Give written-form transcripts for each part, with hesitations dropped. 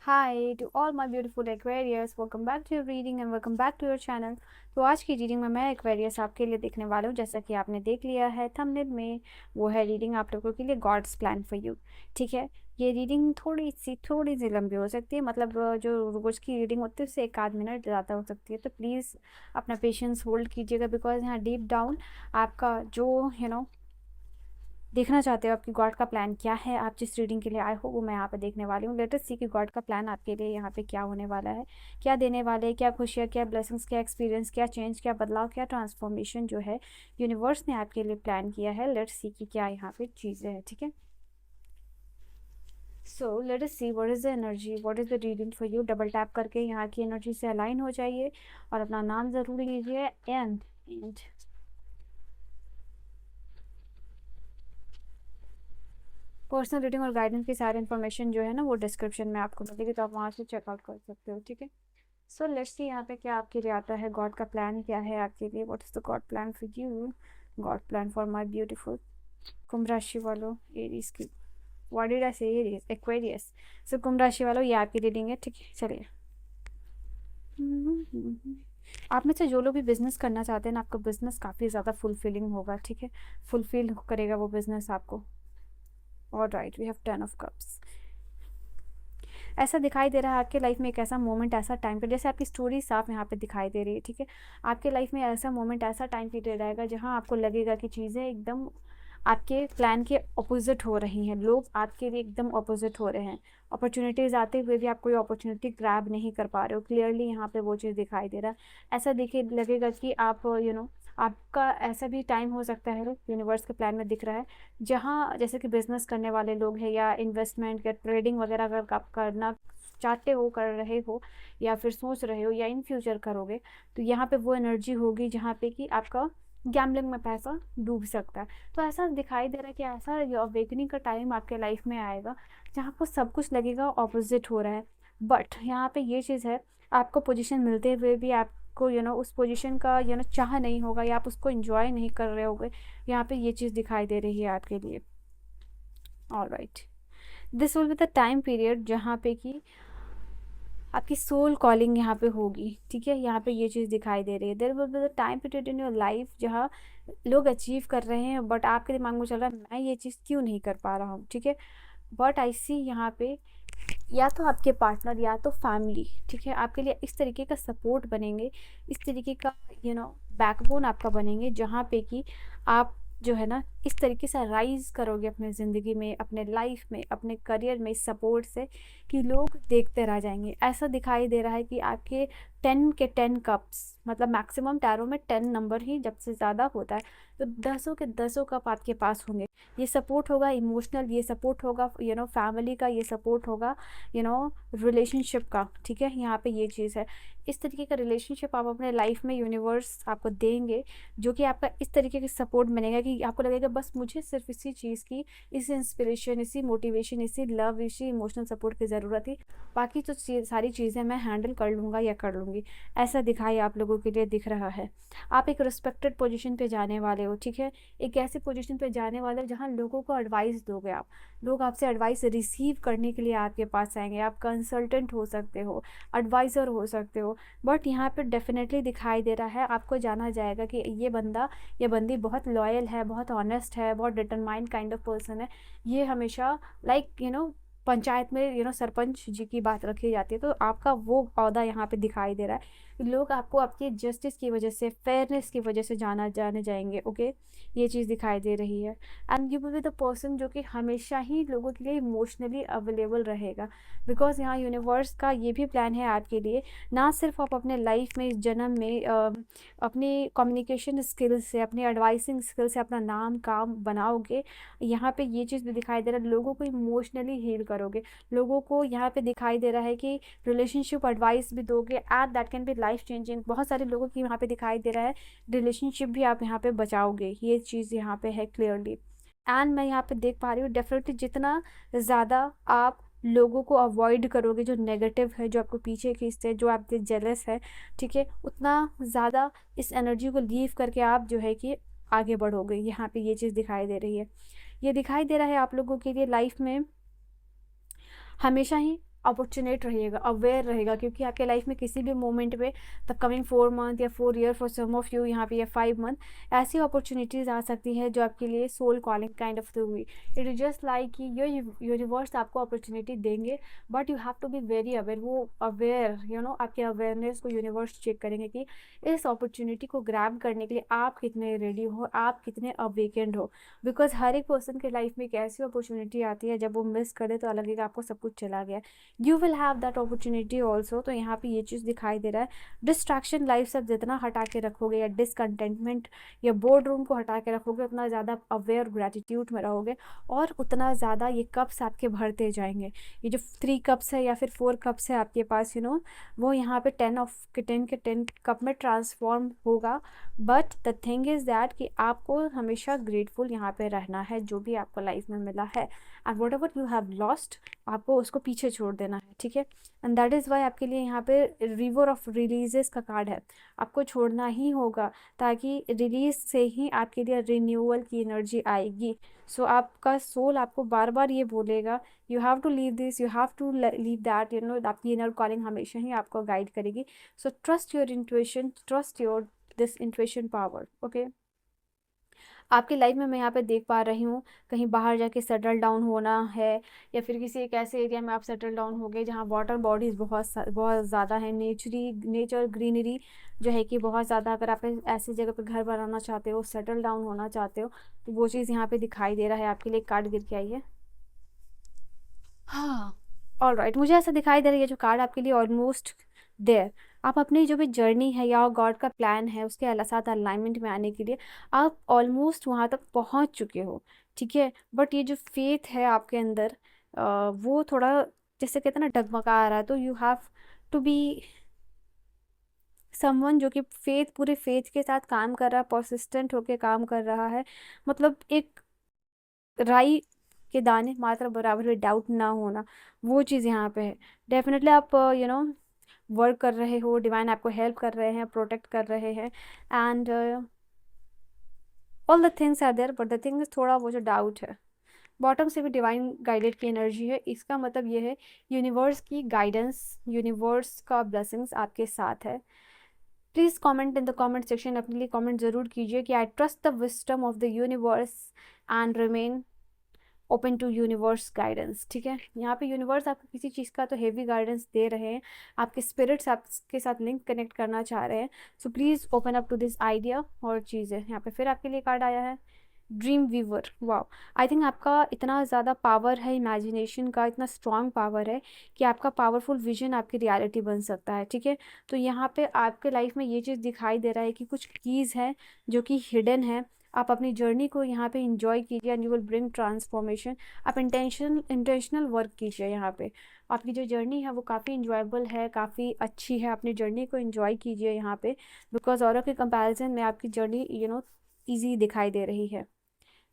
Hi to all my beautiful Aquarius, welcome back to your reading and welcome back to your channel। तो आज की reading में मैं Aquarius आपके लिए देखने वाला हूँ। जैसा कि आपने देख लिया है थंबनेल में, वो है रीडिंग आप लोगों के लिए गॉड्स प्लान फॉर यू। ठीक है, ये रीडिंग थोड़ी सी लंबी हो सकती है, मतलब जो रोज़ की रीडिंग होती है उससे 1 आध मिनट ज़्यादा हो सकती है। तो प्लीज़ अपना पेशेंस होल्ड कीजिएगा, बिकॉज यहाँ डीप डाउन आपका जो देखना चाहते हो आपकी गॉड का प्लान क्या है, आप जिस रीडिंग के लिए आए हो वो मैं यहाँ पे देखने वाली हूँ। लेट अस सी कि गॉड का प्लान आपके लिए यहाँ पे क्या होने वाला है, क्या देने वाले हैं, क्या खुशियाँ, क्या ब्लेसिंग्स, क्या एक्सपीरियंस, क्या चेंज, क्या बदलाव, क्या ट्रांसफॉर्मेशन जो है यूनिवर्स ने आपके लिए प्लान किया है। लेट्स सी कि क्या यहाँ पे चीज़ें हैं। ठीक है, so let us see what is the energy, what is the reading for you. Double tap करके यहाँ की एनर्जी से अलाइन हो जाइए और अपना नाम ज़रूर लीजिए। एंड पर्सनल रीडिंग और गाइडेंस की सारी इन्फॉर्मेशन जो है ना वो डिस्क्रिप्शन में आपको मिलेगी, तो आप वहाँ से चेकआउट कर सकते हो। ठीक है, सो लेट्स सी यहाँ पे क्या आपके लिए आता है। गॉड का प्लान क्या है आपके लिए, what is the god plan for you, god plan for my beautiful Kumbh राशि वालों, एरीज की, व्हाट डिड आई से, एरीज, एक्वेरियस। सो कुंभ राशि वालों ये आपकी रीडिंग है। ठीक है, चलिए। आप में से जो लोग भी बिजनेस करना चाहते हैं ना, आपका बिजनेस काफ़ी ज़्यादा फुलफिलिंग होगा। ठीक है, फुलफिल करेगा वो बिजनेस आपको। All right, we have 10 of cups. ऐसा दिखाई दे रहा है आपके लाइफ में एक ऐसा मोमेंट, ऐसा टाइम पीरियड, जैसे आपकी स्टोरी साफ यहाँ पे दिखाई दे रही है। ठीक है, आपके लाइफ में ऐसा मोमेंट, ऐसा टाइम पीरियड आएगा जहाँ आपको लगेगा कि चीज़ें एकदम आपके प्लान के ऑपोजिट हो रही हैं, लोग आपके लिए एकदम ऑपोजिट हो रहे हैं। अपॉर्चुनिटीज़ आते हुए भी आप कोई अपॉर्चुनिटी ग्रैब नहीं कर पा रहे हो। क्लियरली यहाँ पे वो चीज़ दिखाई दे रहा है। ऐसा देखिए लगेगा कि आप आपका ऐसा भी टाइम हो सकता है, यूनिवर्स के प्लान में दिख रहा है, जहाँ जैसे कि बिजनेस करने वाले लोग हैं या इन्वेस्टमेंट या ट्रेडिंग वगैरह अगर आप करना चाहते हो, कर रहे हो या फिर सोच रहे हो या इन फ्यूचर करोगे, तो यहाँ पे वो एनर्जी होगी जहाँ पे कि आपका गैम्बलिंग में पैसा डूब सकता है। तो ऐसा दिखाई दे रहा है कि ऐसा अवेकनिंग का टाइम आपके लाइफ में आएगा जहाँ आपको सब कुछ लगेगा ऑपोजिट हो रहा है। बट यहाँ पे ये चीज़ है, आपको पोजीशन मिलते हुए भी आपको उस पोजीशन का चाह नहीं होगा या आप उसको एंजॉय नहीं कर रहे होगे। यहाँ पे ये चीज़ दिखाई दे रही है आपके लिए। All right, this will be the time period जहाँ पे कि आपकी सोल कॉलिंग यहाँ पे होगी। ठीक है, यहाँ पे ये चीज़ दिखाई दे रही है। There will be the time period in your life जहाँ लोग अचीव कर रहे हैं, बट आपके दिमाग में चल रहा है मैं ये चीज़ क्यों नहीं कर पा रहा हूँ। ठीक है, बट आई सी यहाँ पे या तो आपके पार्टनर या तो फैमिली, ठीक है, आपके लिए इस तरीके का सपोर्ट बनेंगे, इस तरीके का बैकबोन आपका बनेंगे, जहाँ पे कि आप जो है ना इस तरीके से राइज करोगे अपने ज़िंदगी में, अपने लाइफ में, अपने करियर में, इस सपोर्ट से कि लोग देखते रह जाएंगे। ऐसा दिखाई दे रहा है कि आपके 10 के 10 कप्स, मतलब मैक्सिमम टैरो में 10 नंबर ही जब से ज़्यादा होता है, तो 10 के 10 कप आपके पास होंगे। ये सपोर्ट होगा इमोशनल, ये सपोर्ट होगा फैमिली का, ये सपोर्ट होगा रिलेशनशिप का। ठीक है, यहाँ पे ये चीज़ है, इस तरीके का रिलेशनशिप आप अपने लाइफ में यूनिवर्स आपको देंगे, जो कि आपका इस तरीके का सपोर्ट बनेगा कि आपको लगेगा बस मुझे सिर्फ इसी चीज़ की, इसी इंस्पिरेशन, इसी मोटिवेशन, इसी लव, इसी इमोशनल सपोर्ट की ज़रूरत थी, बाकी तो सारी चीज़ें मैं हैंडल कर लूँगा या कर लूँगी। ऐसा दिखाई आप लोगों के लिए दिख रहा है। आप एक रिस्पेक्टेड पोजीशन पे जाने वाले हो। ठीक है, एक ऐसे पोजीशन पे जाने वाले हो जहाँ लोगों को एडवाइस दोगे आप, लोग आपसे एडवाइस रिसीव करने के लिए आपके पास आएंगे। आप कंसल्टेंट हो सकते हो, एडवाइज़र हो सकते हो, बट यहाँ पे डेफिनेटली दिखाई दे रहा है आपको जाना जाएगा कि ये बंदा, ये बंदी बहुत लॉयल है, बहुत ऑनेस्ट है, बहुत डिटरमाइंड काइंड ऑफ पर्सन है। ये हमेशा पंचायत में सरपंच जी की बात रखी जाती है, तो आपका वो पौधा यहाँ पे दिखाई दे रहा है। लोग आपको आपकी जस्टिस की वजह से, फेयरनेस की वजह से जाने जाएंगे। ओके, ये चीज़ दिखाई दे रही है। And you will be the person जो कि हमेशा ही लोगों के लिए इमोशनली अवेलेबल रहेगा, बिकॉज यहाँ यूनिवर्स का ये भी प्लान है आपके लिए। ना सिर्फ आप अपने लाइफ में, इस जन्म में अपनी कम्युनिकेशन स्किल्स से, अपनी एडवाइसिंग स्किल से अपना नाम काम बनाओगे, यहाँ पे ये चीज़ भी दिखाई दे रहा है, लोगों को इमोशनली हील करोगे। लोगों को यहाँ पे दिखाई दे रहा है कि रिलेशनशिप एडवाइस भी दोगे, and that can be life changing. बहुत सारे लोगों की यहाँ पे दिखाई दे रहा है रिलेशनशिप भी आप यहाँ पे बचाओगे, ये चीज़ यहाँ पे है क्लियरली। एंड मैं यहाँ पे देख पा रही हूँ डेफिनेटली जितना ज़्यादा आप लोगों को अवॉइड करोगे जो नेगेटिव है, जो आपको पीछे खींचते हैं, जो आपसे जेलस है, ठीक है, उतना ज़्यादा इस एनर्जी को लीव करके आप जो है कि आगे बढ़ोगे। यहाँ पे ये चीज़ दिखाई दे रही है। ये दिखाई दे रहा है आप लोगों के लिए लाइफ में हमेशा ही अपॉर्चुनेट रहिएगा, अवेयर रहेगा, क्योंकि आपके लाइफ में किसी भी मोमेंट में द कमिंग 4 मंथ या 4 year for some of you यहाँ पे या 5 मंथ ऐसी अपॉर्चुनिटीज़ आ सकती है जो आपके लिए सोल कॉलिंग काइंड ऑफ हुई। इट इज़ जस्ट लाइक कि यूनिवर्स आपको अपॉर्चुनिटी देंगे, but you have to be very aware. वो अवेयर आपके अवेयरनेस को यूनिवर्स चेक करेंगे कि इस अपॉर्चुनिटी को ग्रैब करने के लिए आप कितने रेडी हो, आप कितने अवेकेंड हो। बिकॉज हर एक पर्सन के लाइफ में एक ऐसी अपॉर्चुनिटी आती है जब वो मिस करे तो लगेगा आपको सब कुछ चला गया। You will have that opportunity also. तो यहाँ पे ये चीज़ दिखाई दे रहा है, डिस्ट्रैक्शन लाइफ से जितना हटा के रखोगे या डिसकंटेंटमेंट या बोर्ड रूम को हटा के रखोगे, उतना ज़्यादा अवेयर ग्रेटिट्यूड में रहोगे और उतना ज़्यादा ये कप्स आपके भरते जाएंगे। ये जो 3 कप्स है या फिर 4 कप्स है आपके पास वो यहाँ पे 10 के 10 कप में ट्रांसफॉर्म होगा। But the thing is that कि आपको हमेशा ग्रेटफुल यहाँ पे रहना है जो भी आपको लाइफ में मिला है, and what ever you have lost आपको उसको पीछे छोड़ देना है, ठीक है। एंड दैट इज़ वाई आपके लिए यहाँ पे रिवर ऑफ रिलीजेस का कार्ड है। आपको छोड़ना ही होगा ताकि रिलीज से ही आपके लिए रिन्यूअल की एनर्जी आएगी। सो आपका सोल आपको बार बार ये बोलेगा you have to leave this, you have to leave that. आपकी इनर कॉलिंग हमेशा ही आपको गाइड करेगी। So trust your intuition, trust your this intuition power. Okay, आपकी लाइफ में मैं यहाँ पे देख पा रही हूँ कहीं बाहर जाके सेटल डाउन होना है, या फिर किसी एक ऐसे एरिया में आप सेटल डाउन हो गए जहाँ वाटर बॉडीज़ बहुत ज़्यादा है, नेचर ग्रीनरी जो है कि बहुत ज़्यादा। अगर आप ऐसी जगह पे घर बनाना चाहते हो, सेटल डाउन होना चाहते हो, तो वो चीज़ यहाँ पे दिखाई दे रहा है। आपके लिए कार्ड गिर के आई है। हाँ, ऑल राइट, मुझे ऐसा दिखाई दे रहा है जो कार्ड आपके लिए ऑलमोस्ट देयर। आप अपनी जो भी जर्नी है या गॉड का प्लान है उसके साथ अलाइनमेंट में आने के लिए आप ऑलमोस्ट वहाँ तक पहुँच चुके हो, ठीक है। बट ये जो फेथ है आपके अंदर वो थोड़ा जैसे कहते हैं ना डगमगा आ रहा है। तो you have to be someone जो कि पूरे फेथ के साथ काम कर रहा है, परसिस्टेंट होके काम कर रहा है। मतलब एक राई के दाने मात्र बराबर में डाउट ना होना, वो चीज़ यहाँ पे है। डेफिनेटली आप वर्क कर रहे हो, डिवाइन आपको हेल्प कर रहे हैं, प्रोटेक्ट कर रहे हैं, and all the things are there. But the thing is थोड़ा वो जो डाउट है, बॉटम से भी डिवाइन गाइडेड की एनर्जी है। इसका मतलब ये है यूनिवर्स की गाइडेंस, यूनिवर्स का ब्लेसिंग्स आपके साथ है। Please comment in the comment section, अपने लिए कमेंट ज़रूर कीजिए कि I trust the wisdom of the universe and remain open to universe guidance, ठीक है। यहाँ पे यूनिवर्स आपको किसी चीज़ का तो हेवी गाइडेंस दे रहे हैं, आपके स्पिरिट्स आपके साथ लिंक कनेक्ट करना चाह रहे हैं। So please open up to this idea. और चीज़ें यहाँ पे फिर आपके लिए कार्ड आया है dream weaver. Wow, I think आपका इतना ज़्यादा पावर है, इमेजिनेशन का इतना स्ट्रॉन्ग पावर है कि आपका पावरफुल विजन आपकी रियलिटी बन सकता है, ठीक है। तो यहाँ पे आपके लाइफ में ये चीज़ दिखाई दे रहा है कि कुछ कीज़ हैं जो कि हिडन है। आप अपनी जर्नी को यहाँ पे इंजॉय कीजिए and you will bring transformation. आप इंटेंशनल वर्क कीजिए। यहाँ पे आपकी जो जर्नी है वो काफ़ी इंजॉयबल है, काफ़ी अच्छी है। अपनी जर्नी को इंजॉय कीजिए यहाँ पे, बिकॉज औरों के कंपैरिजन में आपकी जर्नी ईजी दिखाई दे रही है।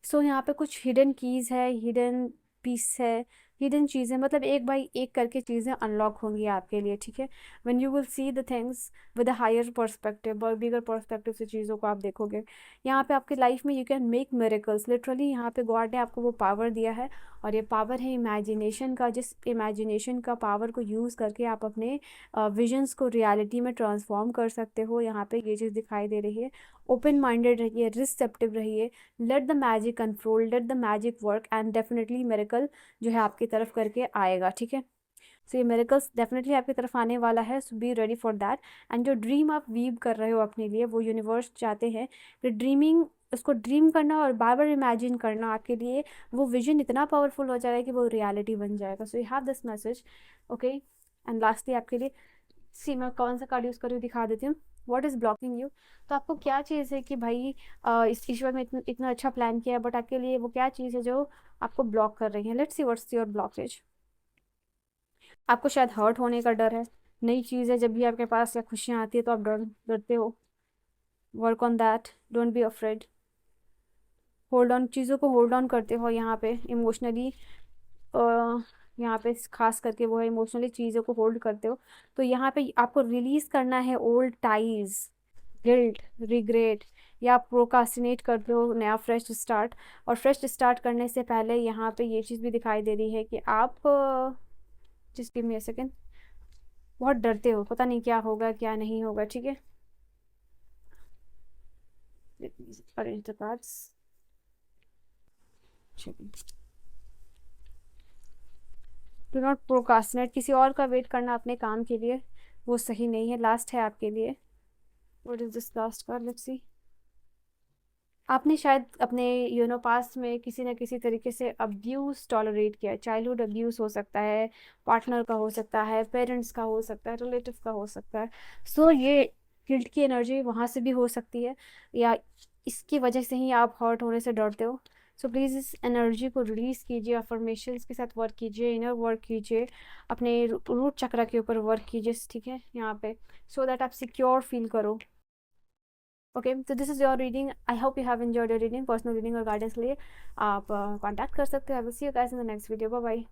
सो यहाँ पे कुछ हिडन कीज़ है, हिडन पीस है, हिडन चीज़ें, मतलब एक बाई एक करके चीज़ें अनलॉक होंगी आपके लिए, ठीक है। When you will see the things with a higher perspective और बिगर पर्सपेक्टिव से चीज़ों को आप देखोगे, यहाँ पे आपकी लाइफ में you can make miracles. Literally यहाँ पे गॉड ने आपको वो पावर दिया है, और ये पावर है इमेजिनेशन का। जिस इमेजिनेशन का पावर को यूज़ करके आप अपने विजन्स को रियलिटी में ट्रांसफॉर्म कर सकते हो। यहाँ पे ये चीज़ दिखाई दे रही है। ओपन माइंडेड रहिए, रिसेप्टिव रहिए, let the magic unfold, let the magic work, and definitely miracle जो है आपकी तरफ करके आएगा, ठीक है। सो ये मिरेकल्स डेफिनेटली आपकी तरफ आने वाला है। So be ready for that. And जो ड्रीम आप वीव कर रहे हो अपने लिए, वो यूनिवर्स चाहते हैं कि ड्रीमिंग, उसको ड्रीम करना और बार बार इमेजिन करना, आपके लिए वो विजन इतना पावरफुल हो जाएगा कि वो रियलिटी बन जाएगा। So you have this message, okay. And lastly आपके लिए सी मैं कौन सा कार्ड यूज़ कर रही हूँ दिखा देती हूँ। What is blocking you. तो आपको क्या चीज़ है कि भाई इस ईश्वर में इतना अच्छा प्लान किया है, बट आपके लिए वो क्या चीज़ है जो आपको ब्लॉक कर रही है। Let's see what's your blockage. आपको शायद हर्ट होने का डर है। नई चीज़ है, जब भी आपके पास या खुशियाँ आती है तो आप डरते हो। Work on that, don't be afraid. Hold on, चीज़ों को होल्ड ऑन करते हो यहाँ पे इमोशनली। यहाँ पे खास करके वो है इमोशनली चीज़ों को होल्ड करते हो। तो यहाँ पे आपको रिलीज़ करना है ओल्ड टाइज, गिल्ट, रिग्रेट, या आप प्रोकास्टिनेट करते हो नया फ्रेश स्टार्ट। और फ्रेश स्टार्ट करने से पहले यहाँ पे ये चीज़ भी दिखाई दे रही है कि आप just give me a second. बहुत डरते हो, पता नहीं क्या होगा क्या नहीं होगा, ठीक है। Arrange the cards. Do not procrastinate, किसी और का वेट करना अपने काम के लिए वो सही नहीं है। लास्ट है आपके लिए। What is this last card, let's see. आपने शायद अपने पास्ट में किसी न किसी तरीके से अब्यूज टॉलरेट किया है। चाइल्डहुड अब्यूज हो सकता है, पार्टनर का हो सकता है, पेरेंट्स का हो सकता है, रिलेटिव का हो सकता है। सो ये गिल्ट की एनर्जी वहाँ से भी हो सकती है, या इसकी वजह से ही आप हर्ट होने से डरते हो। सो प्लीज़ इस एनर्जी को रिलीज़ कीजिए, अफर्मेशंस के साथ वर्क कीजिए, इनर वर्क कीजिए, अपने रूट चक्र के ऊपर वर्क कीजिए, ठीक है, यहाँ पे, सो दैट आप सिक्योर फील करो। ओके, तो this is your reading. I hope you have enjoyed your reading. Personal reading और गाइडेंस के लिए आप कांटेक्ट कर सकते हो। I will see you guys in the next video. Bye bye.